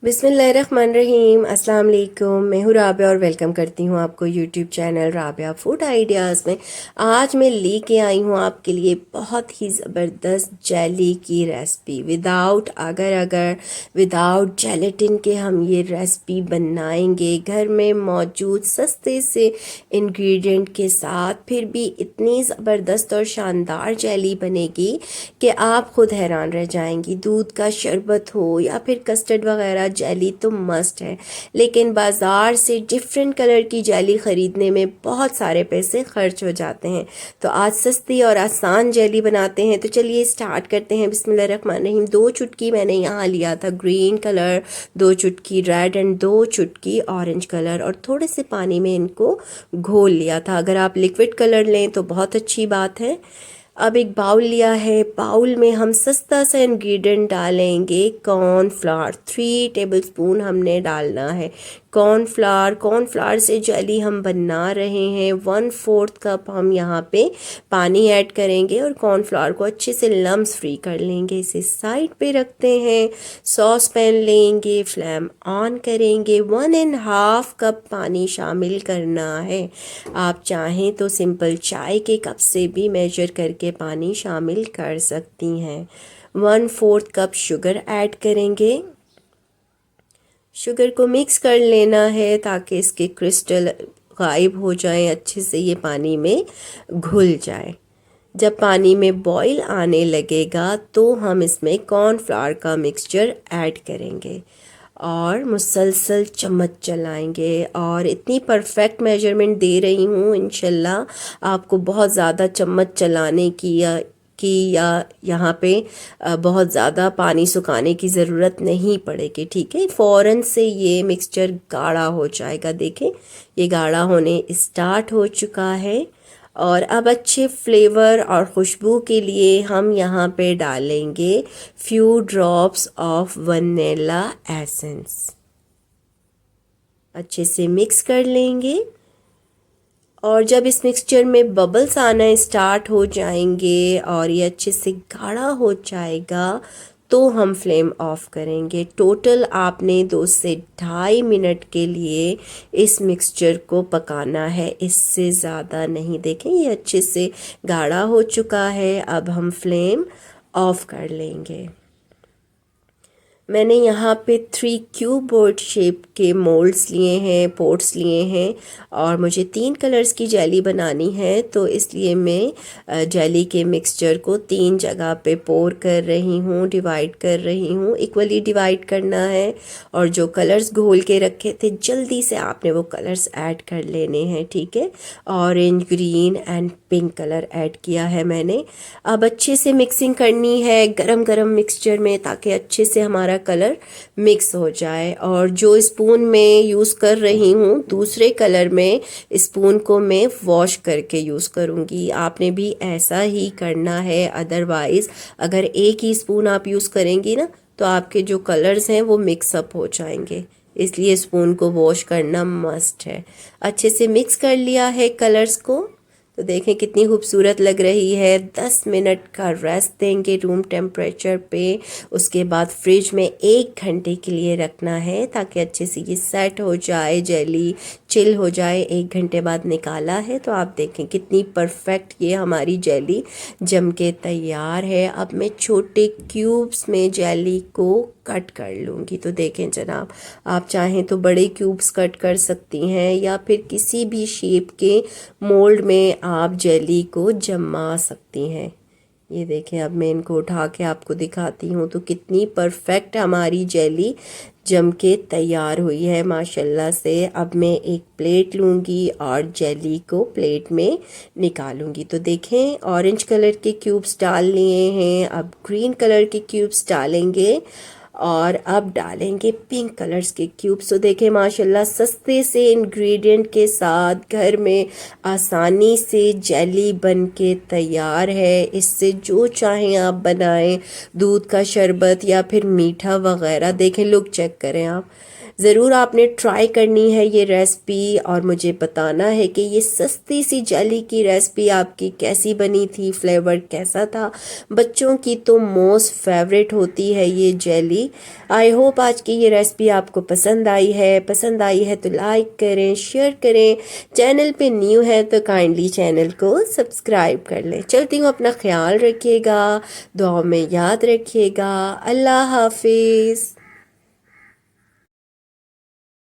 बिस्मिल्लाहिर्रहमानिर्रहीम। अस्सलाम वालेकुम। मैं हूँ राबिया और वेलकम करती हूँ आपको YouTube channel Rabia food ideas में। आज मैं लेके आई हूँ आपके लिए बहुत ही ज़बरदस्त जेली की रेसिपी। विदाउट जेलेटिन के हम ये रेसिपी बनाएंगे घर में मौजूद सस्ते से इंग्रेडिएंट के साथ, फिर भी इतनी ज़बरदस्त और शानदार जेली बनेगी कि आप खुद हैरान रह जाएंगी। दूध का शरबत हो या फिर कस्टर्ड वगैरह, जेली तो मस्ट है, लेकिन बाज़ार से डिफरेंट कलर की जेली ख़रीदने में बहुत सारे पैसे खर्च हो जाते हैं। तो आज सस्ती और आसान जेली बनाते हैं। तो चलिए स्टार्ट करते हैं। बिस्मिल्लाहिर्रहमानिर्रहीम। 2 चुटकी मैंने यहाँ लिया था ग्रीन कलर, 2 चुटकी रेड एंड 2 चुटकी ऑरेंज कलर, और थोड़े से पानी में इनको घोल लिया था। अगर आप लिक्विड कलर लें तो बहुत अच्छी बात है। अब एक बाउल लिया है, बाउल में हम सस्ता सा इंग्रेडिएंट डालेंगे कॉर्नफ्लावर। 3 टेबलस्पून हमने डालना है कॉर्नफ्लावर से जेली हम बना रहे हैं। 1/4 कप हम यहाँ पे पानी ऐड करेंगे और कॉर्नफ्लावर को अच्छे से लम्स फ्री कर लेंगे। इसे साइड पे रखते हैं। सॉस पैन लेंगे, फ्लेम ऑन करेंगे, 1.5 कप पानी शामिल करना है। आप चाहें तो सिंपल चाय के कप से भी मेजर करके पानी शामिल कर सकती हैं। 1/4 कप शुगर ऐड करेंगे। शुगर को मिक्स कर लेना है ताकि इसके क्रिस्टल गायब हो जाएं, अच्छे से ये पानी में घुल जाए। जब पानी में बॉईल आने लगेगा तो हम इसमें कॉर्नफ्लावर का मिक्सचर ऐड करेंगे और मुसलसल चम्मच चलाएंगे। और इतनी परफेक्ट मेजरमेंट दे रही हूँ, इंशाल्लाह आपको बहुत ज़्यादा चम्मच चलाने या यहाँ पे बहुत ज़्यादा पानी सुखाने की ज़रूरत नहीं पड़ेगी। ठीक है, फ़ौरन से ये मिक्सचर गाढ़ा हो जाएगा। देखें, ये गाढ़ा होने स्टार्ट हो चुका है। और अब अच्छे फ्लेवर और खुशबू के लिए हम यहाँ पे डालेंगे few drops of vanilla essence. अच्छे से मिक्स कर लेंगे और जब इस मिक्सचर में बबल्स आना स्टार्ट हो जाएंगे और ये अच्छे से गाढ़ा हो जाएगा तो हम फ्लेम ऑफ करेंगे। टोटल आपने 2 से 2.5 मिनट के लिए इस मिक्सचर को पकाना है, इससे ज़्यादा नहीं। देखें, ये अच्छे से गाढ़ा हो चुका है। अब हम फ्लेम ऑफ कर लेंगे। मैंने यहाँ पे 3 क्यूब बोर्ड शेप के मोल्ड्स लिए हैं, पोट्स लिए हैं, और मुझे 3 कलर्स की जेली बनानी है, तो इसलिए मैं जेली के मिक्सचर को 3 जगह पे पोर कर रही हूँ, डिवाइड कर रही हूँ। इक्वली डिवाइड करना है और जो कलर्स घोल के रखे थे जल्दी से आपने वो कलर्स ऐड कर लेने हैं। ठीक है, orange, green and pink colour add किया है मैंने। अब अच्छे से मिक्सिंग करनी है गरम गरम मिक्सचर में ताकि अच्छे से हमारा कलर मिक्स हो जाए। और जो स्पून में यूज़ कर रही हूँ, दूसरे कलर में स्पून को मैं वॉश करके यूज़ करूँगी। आपने भी ऐसा ही करना है, अदरवाइज़ अगर एक ही स्पून आप यूज़ करेंगी ना तो आपके जो कलर्स हैं वो मिक्सअप हो जाएंगे, इसलिए स्पून को वॉश करना मस्ट है। अच्छे से मिक्स कर लिया है कलर्स को, तो देखें कितनी खूबसूरत लग रही है। 10 मिनट का रेस्ट देंगे रूम टेम्परेचर पे। उसके बाद फ्रिज में 1 घंटे के लिए रखना है ताकि अच्छे से ये सेट हो जाए, जेली चिल हो जाए। 1 घंटे बाद निकाला है तो आप देखें कितनी परफेक्ट ये हमारी जेली जम के तैयार है। अब मैं छोटे क्यूब्स में जेली को कट कर लूँगी। तो देखें जनाब, आप चाहें तो बड़े क्यूब्स कट कर सकती हैं या फिर किसी भी शेप के मोल्ड में आप जेली को जमा सकती हैं। ये देखें, अब मैं इनको उठा के आपको दिखाती हूँ तो कितनी परफेक्ट हमारी जेली जम के तैयार हुई है माशाल्लाह से। अब मैं एक प्लेट लूँगी और जेली को प्लेट में निकालूंगी। तो देखें, ऑरेंज कलर के क्यूब्स डाल लिए हैं, अब ग्रीन कलर के क्यूब्स डालेंगे और अब डालेंगे पिंक कलर्स के क्यूब्स। तो देखें माशाल्लाह सस्ते से इंग्रेडिएंट के साथ घर में आसानी से जेली बन के तैयार है। इससे जो चाहें आप बनाएं, दूध का शरबत या फिर मीठा वगैरह। देखें, लुक चेक करें आप। ज़रूर आपने ट्राई करनी है ये रेसिपी और मुझे बताना है कि ये सस्ती सी जेली की रेसिपी आपकी कैसी बनी थी, फ्लेवर कैसा था। बच्चों की तो मोस्ट फेवरेट होती है ये जेली, आई होप आज की ये रेसिपी आपको पसंद आई है तो लाइक करें, शेयर करें। चैनल पे न्यू है तो काइंडली चैनल को सब्सक्राइब कर लें। चलती हूँ, अपना ख्याल रखिएगा, दुआ में याद रखिएगा। अल्लाह हाफिज़।